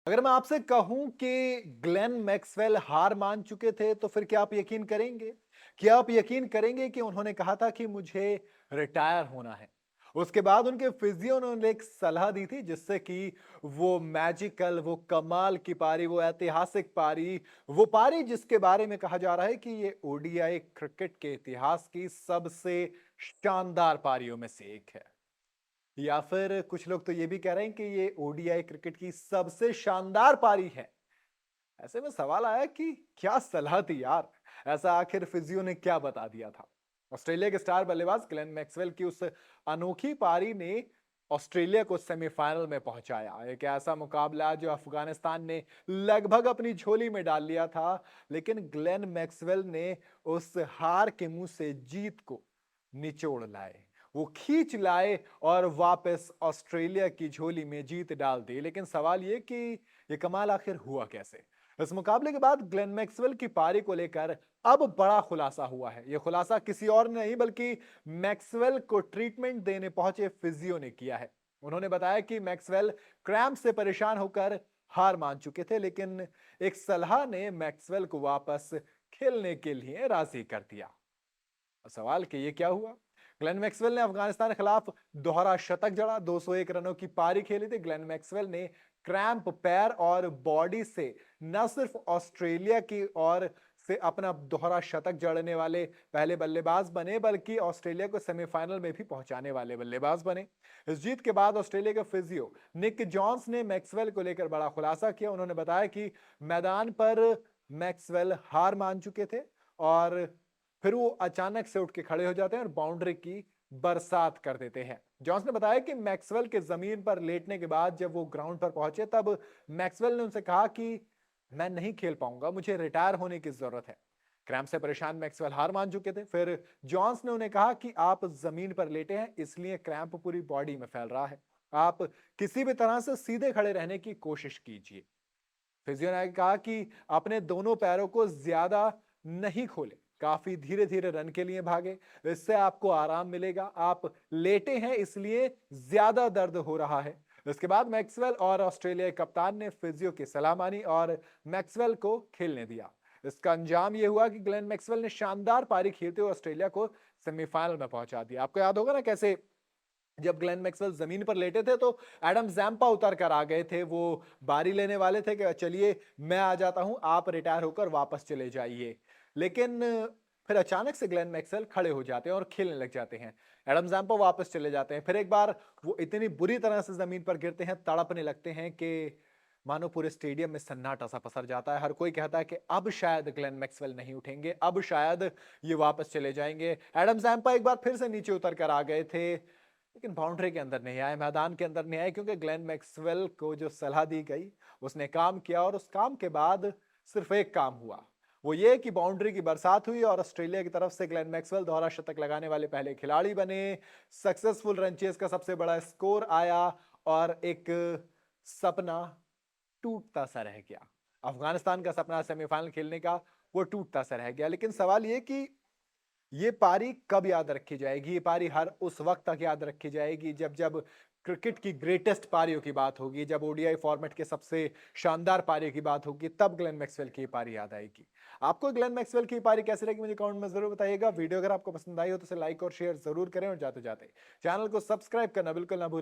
अगर मैं आपसे कहूं कि ग्लेन मैक्सवेल हार मान चुके थे तो फिर क्या आप यकीन करेंगे? क्या आप यकीन करेंगे कि उन्होंने कहा था कि मुझे रिटायर होना है? उसके बाद उनके फिजियो ने उन्हें एक सलाह दी थी जिससे कि वो मैजिकल, वो कमाल की पारी, वो ऐतिहासिक पारी, वो पारी जिसके बारे में कहा जा रहा है कि ये ओडीआई क्रिकेट के इतिहास की सबसे शानदार पारियों में से एक है। या फिर कुछ लोग तो ये भी कह रहे हैं कि ये ओडीआई क्रिकेट की सबसे शानदार पारी है। ऐसे में सवाल आया कि क्या सलाह थी यार? ऐसा आखिर फिजियो ने क्या बता दिया था? ऑस्ट्रेलिया के स्टार बल्लेबाज ग्लेन मैक्सवेल की उस अनोखी पारी ने ऑस्ट्रेलिया को सेमीफाइनल में पहुंचाया। एक ऐसा मुकाबला जो अफगानिस्तान ने लगभग अपनी झोली में डाल लिया था, लेकिन ग्लेन मैक्सवेल ने उस हार के मुंह से जीत को निचोड़ लाए। वो खींच लाए और वापस ऑस्ट्रेलिया की झोली में जीत डाल दी। लेकिन सवाल ये कि ये कमाल आखिर हुआ कैसे? इस मुकाबले के बाद ग्लेन मैक्सवेल की पारी को लेकर अब बड़ा खुलासा हुआ है। यह खुलासा किसी और ने नहीं बल्कि मैक्सवेल को ट्रीटमेंट देने पहुंचे फिजियो ने किया है। उन्होंने बताया कि मैक्सवेल क्रैम्प से परेशान होकर हार मान चुके थे, लेकिन एक सलाह ने मैक्सवेल को वापस खेलने के लिए राजी कर दिया। सवाल कि ये क्या हुआ? ग्लेन मैक्सवेल ने अफगानिस्तान के खिलाफ दोहरा शतक जड़ा, 201 रनों की पारी खेली थी। ग्लेन मैक्सवेल ने क्रैम्प पैर और बॉडी से न सिर्फ ऑस्ट्रेलिया की ओर से अपना दोहरा शतक जड़ने वाले पहले बल्लेबाज बने, बल्कि ऑस्ट्रेलिया को सेमीफाइनल में भी पहुंचाने वाले बल्लेबाज बने। इस जीत के बाद ऑस्ट्रेलिया के फिजियो निक जॉन्स ने मैक्सवेल को लेकर बड़ा खुलासा किया। उन्होंने बताया कि मैदान पर मैक्सवेल हार मान चुके थे और फिर वो अचानक से उठ के खड़े हो जाते हैं और बाउंड्री की बरसात कर देते हैं। जॉन्स ने बताया कि मैक्सवेल के जमीन पर लेटने के बाद जब वो ग्राउंड पर पहुंचे तब मैक्सवेल ने उनसे कहा कि मैं नहीं खेल पाऊंगा, मुझे रिटायर होने की जरूरत है। क्रैम्प से परेशान मैक्सवेल हार मान चुके थे। फिर जॉन्स ने उन्हें कहा कि आप जमीन पर लेटे हैं, इसलिए क्रैम्प पूरी बॉडी में फैल रहा है। आप किसी भी तरह से सीधे खड़े रहने की कोशिश कीजिए। फिजियो ने कहा कि अपने दोनों पैरों को ज्यादा नहीं खोले, काफी धीरे धीरे रन के लिए भागे, इससे आपको आराम मिलेगा। आप लेटे हैं इसलिए ज्यादा दर्द हो रहा है। इसके बाद मैक्सवेल और ऑस्ट्रेलिया के कप्तान ने फिजियो की सलाह मानी और मैक्सवेल को खेलने दिया। इसका अंजाम यह हुआ कि ग्लेन मैक्सवेल ने शानदार पारी खेलते हुए ऑस्ट्रेलिया को सेमीफाइनल में पहुंचा दिया। आपको याद होगा ना कैसे जब ग्लेन मैक्सवेल जमीन पर लेटे थे तो एडम जैम्पा उतर कर आ गए थे। वो बारी लेने वाले थे कि चलिए मैं आ जाता हूं, आप रिटायर होकर वापस चले जाइए। लेकिन फिर अचानक से ग्लेन मैक्सवेल खड़े हो जाते हैं और खेलने लग जाते हैं। एडम जैम्पा वापस चले जाते हैं। फिर एक बार वो इतनी बुरी तरह से जमीन पर गिरते हैं, तड़पने लगते हैं कि मानो पूरे स्टेडियम में सन्नाटा सा पसर जाता है। हर कोई कहता है कि अब शायद ग्लेन मैक्सवेल नहीं उठेंगे, अब शायद ये वापस चले जाएंगे। एडम जैम्पा एक बार फिर से नीचे उतर कर आ गए थे, लेकिन बाउंड्री के अंदर नहीं आए, मैदान के अंदर नहीं आए, क्योंकि ग्लेन मैक्सवेल को जो सलाह दी गई उसने काम किया और उस काम के बाद सिर्फ एक काम हुआ। वो ये कि बाउंड्री की बरसात हुई और ऑस्ट्रेलिया की तरफ से ग्लेन मैक्सवेल दोहरा शतक लगाने वाले पहले खिलाड़ी बने। सक्सेसफुल रन चेज का सबसे बड़ा स्कोर आया और एक सपना टूटता सा रह गया। अफगानिस्तान का सपना सेमीफाइनल खेलने का वो टूटता सा रह गया। लेकिन सवाल ये कि ये पारी कब याद रखी जाएगी? ये पारी हर उस वक्त तक याद रखी जाएगी जब जब क्रिकेट की ग्रेटेस्ट पारियों की बात होगी, जब ओडीआई फॉर्मेट के सबसे शानदार पारियों की बात होगी, तब ग्लेन मैक्सवेल की ये पारी याद आएगी। आपको ग्लेन मैक्सवेल की पारी कैसी लगी मुझे कमेंट में जरूर बताइएगा। वीडियो अगर आपको पसंद आई हो तो इसे लाइक और शेयर जरूर करें और जाते जाते चैनल को सब्सक्राइब करना बिल्कुल ना भूलें।